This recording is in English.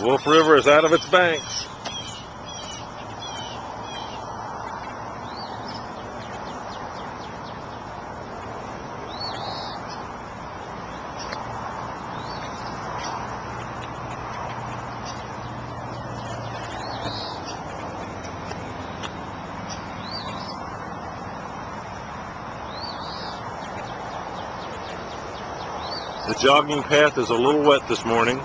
Wolf River is out of its banks. The jogging path is a little wet this morning.